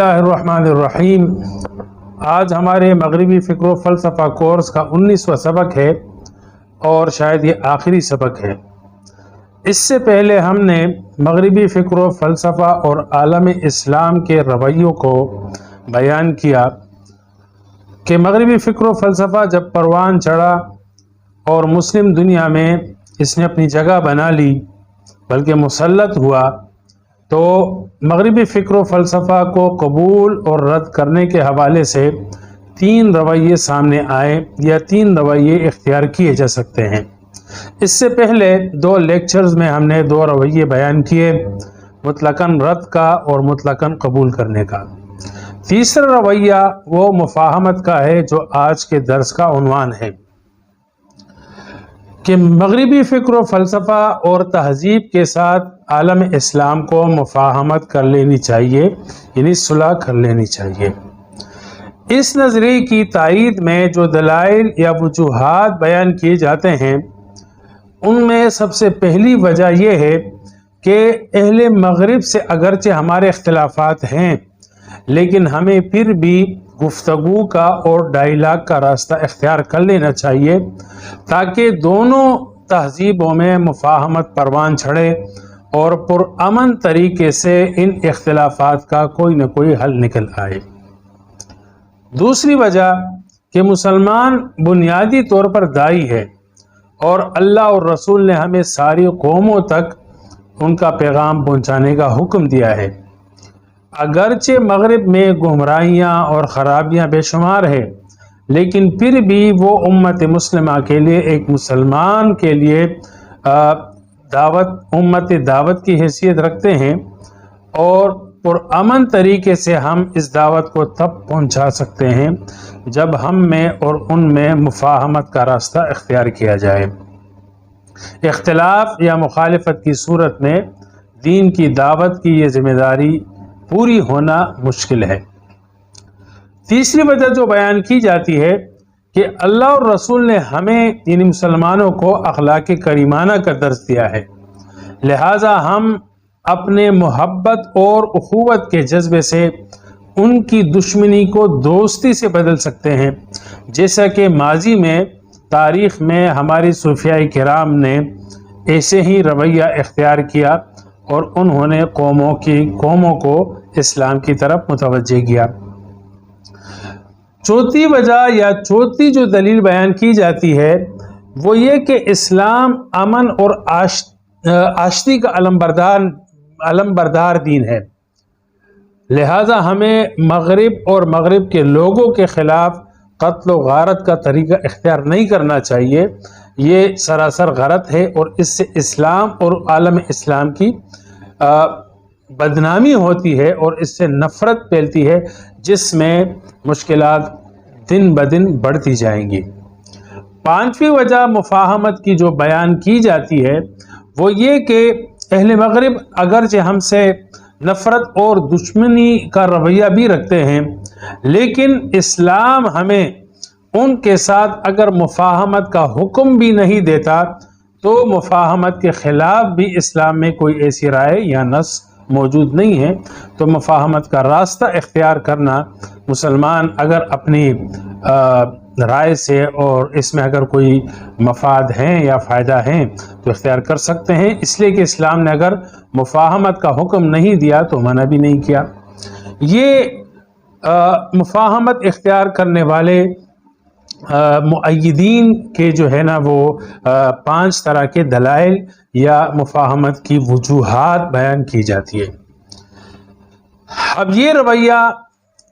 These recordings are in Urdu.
الرحیم۔ آج ہمارے مغربی فکر و فلسفہ کورس کا 19واں سبق ہے اور شاید یہ آخری سبق ہے۔ اس سے پہلے ہم نے مغربی فکر و فلسفہ اور عالم اسلام کے رویوں کو بیان کیا کہ مغربی فکر و فلسفہ جب پروان چڑھا اور مسلم دنیا میں اس نے اپنی جگہ بنا لی بلکہ مسلط ہوا، تو مغربی فکر و فلسفہ کو قبول اور رد کرنے کے حوالے سے 3 رویے سامنے آئے یا 3 رویے اختیار کیے جا سکتے ہیں۔ اس سے پہلے 2 لیکچرز میں ہم نے 2 رویے بیان کیے، مطلقاً رد کا اور مطلقاً قبول کرنے کا۔ تیسرا رویہ وہ مفاہمت کا ہے جو آج کے درس کا عنوان ہے کہ مغربی فکر و فلسفہ اور تہذیب کے ساتھ عالم اسلام کو مفاہمت کر لینی چاہیے، یعنی صلح کر لینی چاہیے۔ اس نظریے کی تائید میں جو دلائل یا وجوہات بیان کیے جاتے ہیں ان میں سب سے پہلی وجہ یہ ہے کہ اہل مغرب سے اگرچہ ہمارے اختلافات ہیں لیکن ہمیں پھر بھی گفتگو کا اور ڈائیلاگ کا راستہ اختیار کر لینا چاہیے تاکہ دونوں تہذیبوں میں مفاہمت پروان چڑھے اور پرامن طریقے سے ان اختلافات کا کوئی نہ کوئی حل نکل آئے۔ دوسری وجہ کہ مسلمان بنیادی طور پر داعی ہے اور اللہ اور رسول نے ہمیں ساری قوموں تک ان کا پیغام پہنچانے کا حکم دیا ہے۔ اگرچہ مغرب میں گمراہیاں اور خرابیاں بے شمار ہیں لیکن پھر بھی وہ امت مسلمہ کے لیے ایک مسلمان کے لیے امت دعوت کی حیثیت رکھتے ہیں اور پرامن طریقے سے ہم اس دعوت کو تب پہنچا سکتے ہیں جب ہم میں اور ان میں مفاہمت کا راستہ اختیار کیا جائے۔ اختلاف یا مخالفت کی صورت میں دین کی دعوت کی یہ ذمہ داری پوری ہونا مشکل ہے۔ تیسری وجہ جو بیان کی جاتی ہے کہ اللہ اور رسول نے ہمیں یعنی مسلمانوں کو اخلاق کریمانہ کا درس دیا ہے، لہٰذا ہم اپنے محبت اور اخوت کے جذبے سے ان کی دشمنی کو دوستی سے بدل سکتے ہیں، جیسا کہ ماضی میں تاریخ میں ہماری صوفیاء کرام نے ایسے ہی رویہ اختیار کیا اور انہوں نے قوموں کو اسلام کی طرف متوجہ کیا۔ چوتھی وجہ یا چوتھی جو دلیل بیان کی جاتی ہے وہ یہ کہ اسلام امن اور آشتی کا علم بردار دین ہے، لہذا ہمیں مغرب اور مغرب کے لوگوں کے خلاف قتل و غارت کا طریقہ اختیار نہیں کرنا چاہیے۔ یہ سراسر غلط ہے اور اس سے اسلام اور عالم اسلام کی بدنامی ہوتی ہے اور اس سے نفرت پھیلتی ہے جس میں مشکلات دن بدن بڑھتی جائیں گی۔ 5ویں وجہ مفاہمت کی جو بیان کی جاتی ہے وہ یہ کہ اہل مغرب اگرچہ ہم سے نفرت اور دشمنی کا رویہ بھی رکھتے ہیں لیکن اسلام ہمیں ان کے ساتھ اگر مفاہمت کا حکم بھی نہیں دیتا تو مفاہمت کے خلاف بھی اسلام میں کوئی ایسی رائے یا نص موجود نہیں ہے، تو مفاہمت کا راستہ اختیار کرنا مسلمان اگر اپنی رائے سے اور اس میں اگر کوئی مفاد ہیں یا فائدہ ہیں تو اختیار کر سکتے ہیں، اس لیے کہ اسلام نے اگر مفاہمت کا حکم نہیں دیا تو منع بھی نہیں کیا۔ یہ مفاہمت اختیار کرنے والے مؤیدین کے جو ہے نا وہ 5 طرح کے دلائل یا مفاہمت کی وجوہات بیان کی جاتی ہے۔ اب یہ رویہ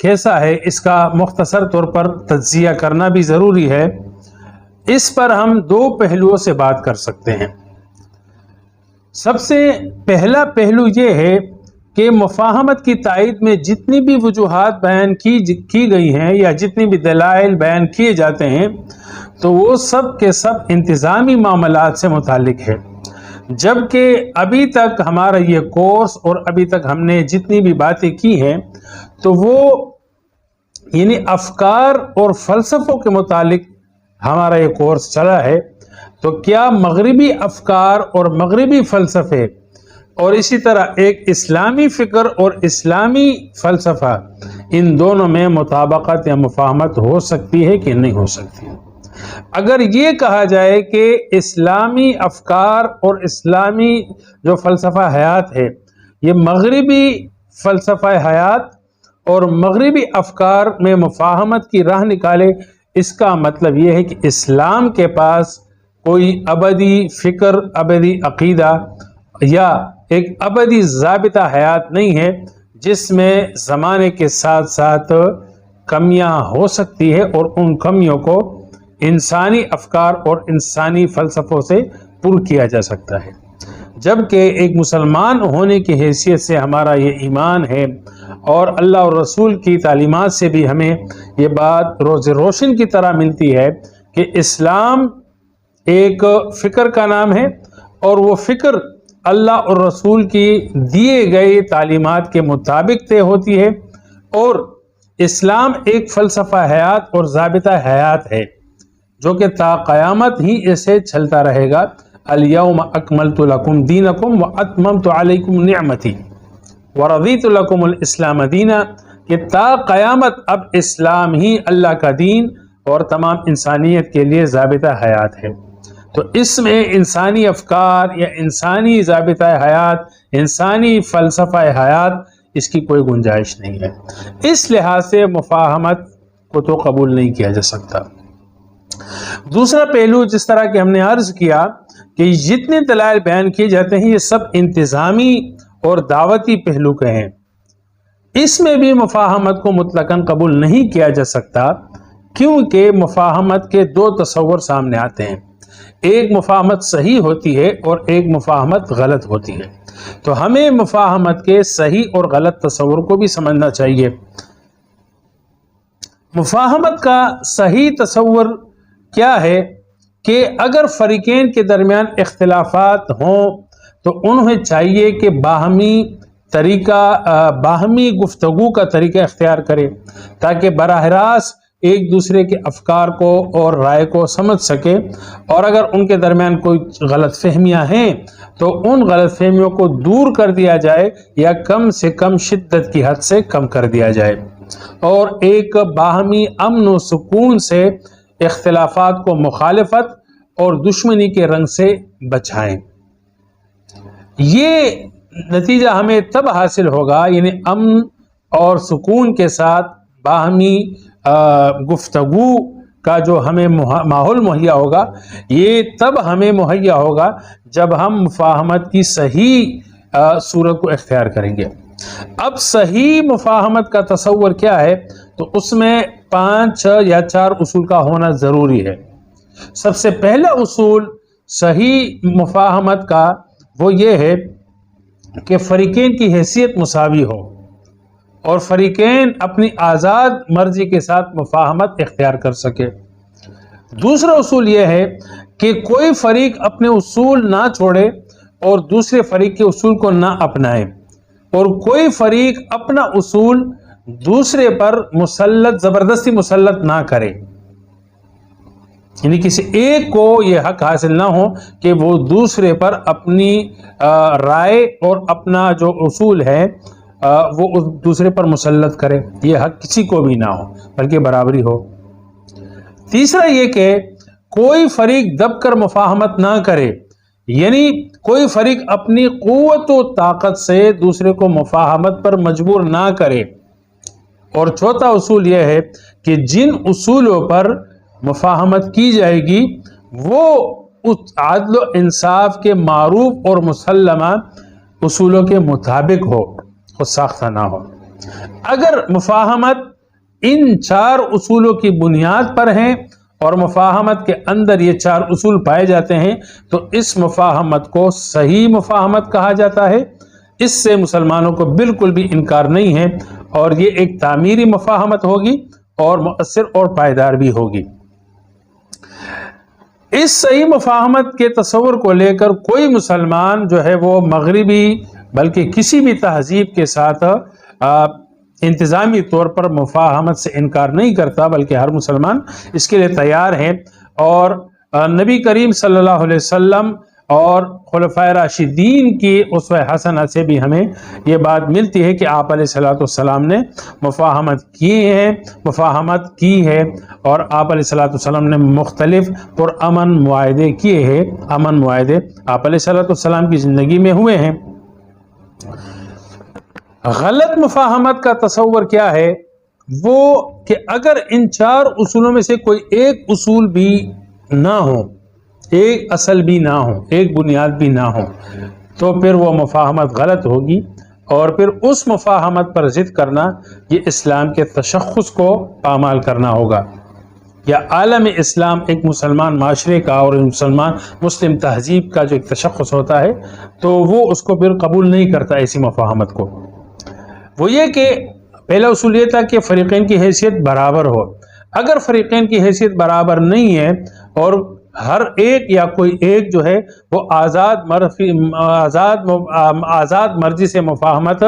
کیسا ہے اس کا مختصر طور پر تجزیہ کرنا بھی ضروری ہے۔ اس پر ہم 2 پہلوؤں سے بات کر سکتے ہیں۔ سب سے پہلا پہلو یہ ہے کہ مفاہمت کی تائید میں جتنی بھی وجوہات بیان کی گئی ہیں یا جتنی بھی دلائل بیان کیے جاتے ہیں تو وہ سب کے سب انتظامی معاملات سے متعلق ہے، جبکہ ابھی تک ہمارا یہ کورس اور ابھی تک ہم نے جتنی بھی باتیں کی ہیں تو وہ یعنی افکار اور فلسفوں کے متعلق ہمارا یہ کورس چلا ہے۔ تو کیا مغربی افکار اور مغربی فلسفے اور اسی طرح ایک اسلامی فکر اور اسلامی فلسفہ، ان دونوں میں مطابقت یا مفاہمت ہو سکتی ہے کہ نہیں ہو سکتی؟ اگر یہ کہا جائے کہ اسلامی افکار اور اسلامی جو فلسفہ حیات ہے یہ مغربی فلسفہ حیات اور مغربی افکار میں مفاہمت کی راہ نکالے، اس کا مطلب یہ ہے کہ اسلام کے پاس کوئی ابدی فکر، ابدی عقیدہ یا ایک ابدی ضابطہ حیات نہیں ہے، جس میں زمانے کے ساتھ ساتھ کمیاں ہو سکتی ہے اور ان کمیوں کو انسانی افکار اور انسانی فلسفوں سے پر کیا جا سکتا ہے۔ جبکہ ایک مسلمان ہونے کی حیثیت سے ہمارا یہ ایمان ہے اور اللہ اور رسول کی تعلیمات سے بھی ہمیں یہ بات روز روشن کی طرح ملتی ہے کہ اسلام ایک فکر کا نام ہے اور وہ فکر اللہ اور رسول کی دیے گئے تعلیمات کے مطابق طے ہوتی ہے، اور اسلام ایک فلسفہ حیات اور ضابطہ حیات ہے جو کہ تا قیامت ہی اسے چلتا رہے گا۔ الیوم اکملت لکم دینکم واتممت علیکم نعمتی ورضیت لکم الاسلام دینا، کہ تا قیامت اب اسلام ہی اللہ کا دین اور تمام انسانیت کے لیے ضابطہ حیات ہے۔ تو اس میں انسانی افکار یا انسانی ضابطہ حیات، انسانی فلسفہ حیات، اس کی کوئی گنجائش نہیں ہے۔ اس لحاظ سے مفاہمت کو تو قبول نہیں کیا جا سکتا۔ دوسرا پہلو، جس طرح کہ ہم نے عرض کیا کہ جتنے دلائل بیان کیے جاتے ہیں یہ سب انتظامی اور دعوتی پہلو کے ہیں، اس میں بھی مفاہمت کو مطلقاً قبول نہیں کیا جا سکتا، کیونکہ مفاہمت کے دو تصور سامنے آتے ہیں، ایک مفاہمت صحیح ہوتی ہے اور ایک مفاہمت غلط ہوتی ہے۔ تو ہمیں مفاہمت کے صحیح اور غلط تصور کو بھی سمجھنا چاہیے۔ مفاہمت کا صحیح تصور کیا ہے کہ اگر فریقین کے درمیان اختلافات ہوں تو انہیں چاہیے کہ باہمی گفتگو کا طریقہ اختیار کرے تاکہ براہ راست ایک دوسرے کے افکار کو اور رائے کو سمجھ سکے، اور اگر ان کے درمیان کوئی غلط فہمیاں ہیں تو ان غلط فہمیوں کو دور کر دیا جائے یا کم سے کم شدت کی حد سے کم کر دیا جائے، اور ایک باہمی امن و سکون سے اختلافات کو مخالفت اور دشمنی کے رنگ سے بچائیں۔ یہ نتیجہ ہمیں تب حاصل ہوگا، یعنی امن اور سکون کے ساتھ باہمی گفتگو کا جو ہمیں ماحول مہیا ہوگا، یہ تب ہمیں مہیا ہوگا جب ہم مفاہمت کی صحیح صورت کو اختیار کریں گے۔ اب صحیح مفاہمت کا تصور کیا ہے؟ تو اس میں 5 یا 4 اصول کا ہونا ضروری ہے۔ سب سے پہلا اصول صحیح مفاہمت کا وہ یہ ہے کہ فریقین کی حیثیت مساوی ہو اور فریقین اپنی آزاد مرضی کے ساتھ مفاہمت اختیار کر سکے۔ دوسرا اصول یہ ہے کہ کوئی فریق اپنے اصول نہ چھوڑے اور دوسرے فریق کے اصول کو نہ اپنائے، اور کوئی فریق اپنا اصول دوسرے پر زبردستی مسلط نہ کرے، یعنی کسی ایک کو یہ حق حاصل نہ ہو کہ وہ دوسرے پر اپنی رائے اور اپنا جو اصول ہے وہ دوسرے پر مسلط کرے، یہ حق کسی کو بھی نہ ہو بلکہ برابری ہو۔ تیسرا یہ کہ کوئی فریق دب کر مفاہمت نہ کرے، یعنی کوئی فریق اپنی قوت و طاقت سے دوسرے کو مفاہمت پر مجبور نہ کرے۔ اور چوتھا اصول یہ ہے کہ جن اصولوں پر مفاہمت کی جائے گی وہ اس عدل و انصاف کے معروف اور مسلمہ اصولوں کے مطابق ہو، خود ساختہ نہ ہو۔ اگر مفاہمت ان 4 اصولوں کی بنیاد پر ہیں اور مفاہمت کے اندر یہ 4 اصول پائے جاتے ہیں تو اس مفاہمت کو صحیح مفاہمت کہا جاتا ہے۔ اس سے مسلمانوں کو بالکل بھی انکار نہیں ہے، اور یہ ایک تعمیری مفاہمت ہوگی اور مؤثر اور پائیدار بھی ہوگی۔ اس صحیح مفاہمت کے تصور کو لے کر کوئی مسلمان جو ہے وہ مغربی بلکہ کسی بھی تہذیب کے ساتھ انتظامی طور پر مفاہمت سے انکار نہیں کرتا، بلکہ ہر مسلمان اس کے لیے تیار ہے۔ اور نبی کریم صلی اللہ علیہ وسلم اور خلفائے راشدین کی اسوہ حسنہ سے بھی ہمیں یہ بات ملتی ہے کہ آپ علیہ السلام نے مفاہمت کی ہے اور آپ علیہ السلام نے مختلف پرامن معاہدے کیے ہیں، امن معاہدے آپ علیہ السلام کی زندگی میں ہوئے ہیں۔ غلط مفاہمت کا تصور کیا ہے؟ وہ کہ اگر ان 4 اصولوں میں سے کوئی ایک اصول بھی نہ ہو، ایک اصل بھی نہ ہو، ایک بنیاد بھی نہ ہو، تو پھر وہ مفاہمت غلط ہوگی، اور پھر اس مفاہمت پر ضد کرنا یہ اسلام کے تشخص کو پامال کرنا ہوگا۔ یا عالم اسلام ایک مسلمان معاشرے کا اور مسلم تہذیب کا جو ایک تشخص ہوتا ہے، تو وہ اس کو پھر قبول نہیں کرتا ایسی مفاہمت کو۔ وہ یہ کہ پہلا اصول یہ تھا کہ فریقین کی حیثیت برابر ہو۔ اگر فریقین کی حیثیت برابر نہیں ہے اور ہر ایک یا کوئی ایک جو ہے وہ آزاد مرضی سے مفاہمت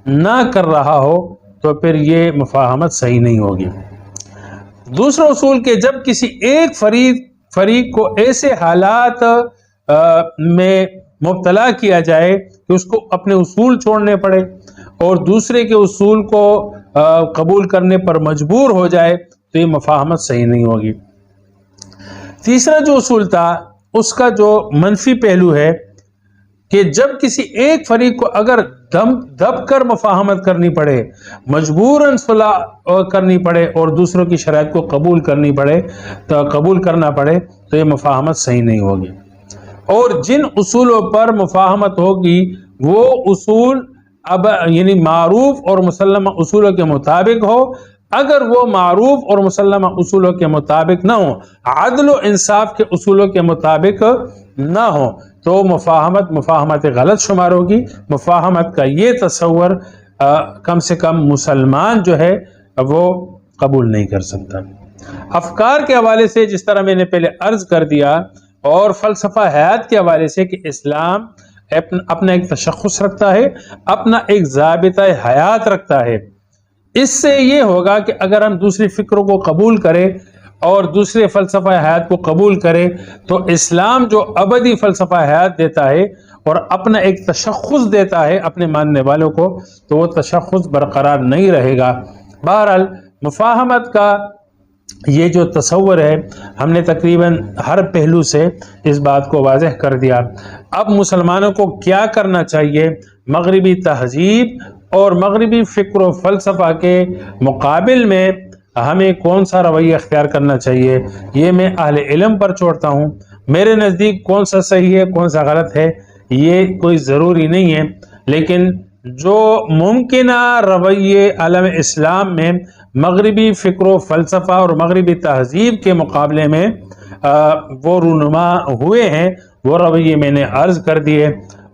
نہ کر رہا ہو، تو پھر یہ مفاہمت صحیح نہیں ہوگی۔ دوسرا اصول کہ جب کسی ایک فریق کو ایسے حالات میں مبتلا کیا جائے کہ اس کو اپنے اصول چھوڑنے پڑے اور دوسرے کے اصول کو قبول کرنے پر مجبور ہو جائے، تو یہ مفاہمت صحیح نہیں ہوگی۔ تیسرا جو اصول تھا اس کا جو منفی پہلو ہے کہ جب کسی ایک فریق کو اگر دب کر مفاہمت کرنی پڑے، مجبوراً صلح کرنی پڑے اور دوسروں کی شرائط کو قبول کرنا پڑے، تو یہ مفاہمت صحیح نہیں ہوگی۔ اور جن اصولوں پر مفاہمت ہوگی وہ اصول یعنی معروف اور مسلمہ اصولوں کے مطابق ہو۔ اگر وہ معروف اور مسلمہ اصولوں کے مطابق نہ ہو، عدل و انصاف کے اصولوں کے مطابق نہ ہو، تو مفاہمت غلط شمار ہوگی۔ مفاہمت کا یہ تصور کم سے کم مسلمان جو ہے وہ قبول نہیں کر سکتا۔ افکار کے حوالے سے جس طرح میں نے پہلے عرض کر دیا، اور فلسفہ حیات کے حوالے سے کہ اسلام اپنا ایک تشخص رکھتا ہے، اپنا ایک ضابطہ حیات رکھتا ہے۔ اس سے یہ ہوگا کہ اگر ہم دوسری فکروں کو قبول کریں اور دوسرے فلسفہ حیات کو قبول کریں، تو اسلام جو ابدی فلسفہ حیات دیتا ہے اور اپنا ایک تشخص دیتا ہے اپنے ماننے والوں کو، تو وہ تشخص برقرار نہیں رہے گا۔ بہرحال مفاہمت کا یہ جو تصور ہے، ہم نے تقریباً ہر پہلو سے اس بات کو واضح کر دیا۔ اب مسلمانوں کو کیا کرنا چاہیے؟ مغربی تہذیب اور مغربی فکر و فلسفہ کے مقابل میں ہمیں کون سا رویہ اختیار کرنا چاہیے، یہ میں اہل علم پر چھوڑتا ہوں۔ میرے نزدیک کون سا صحیح ہے کون سا غلط ہے یہ کوئی ضروری نہیں ہے، لیکن جو ممکنہ رویے عالم اسلام میں مغربی فکر و فلسفہ اور مغربی تہذیب کے مقابلے میں وہ رونما ہوئے ہیں، وہ رویے میں نے عرض کر دیے،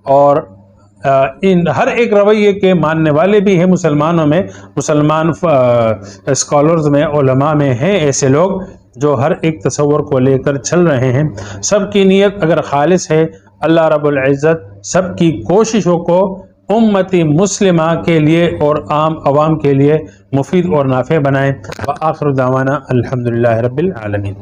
اور ان ہر ایک رویے کے ماننے والے بھی ہیں مسلمانوں میں، مسلمان اسکالرز میں، علماء میں ہیں ایسے لوگ جو ہر ایک تصور کو لے کر چل رہے ہیں۔ سب کی نیت اگر خالص ہے، اللہ رب العزت سب کی کوششوں کو امتی مسلمہ کے لیے اور عام عوام کے لیے مفید اور نافع بنائیں۔ وآخر دعوانا الحمدللہ رب العالمین۔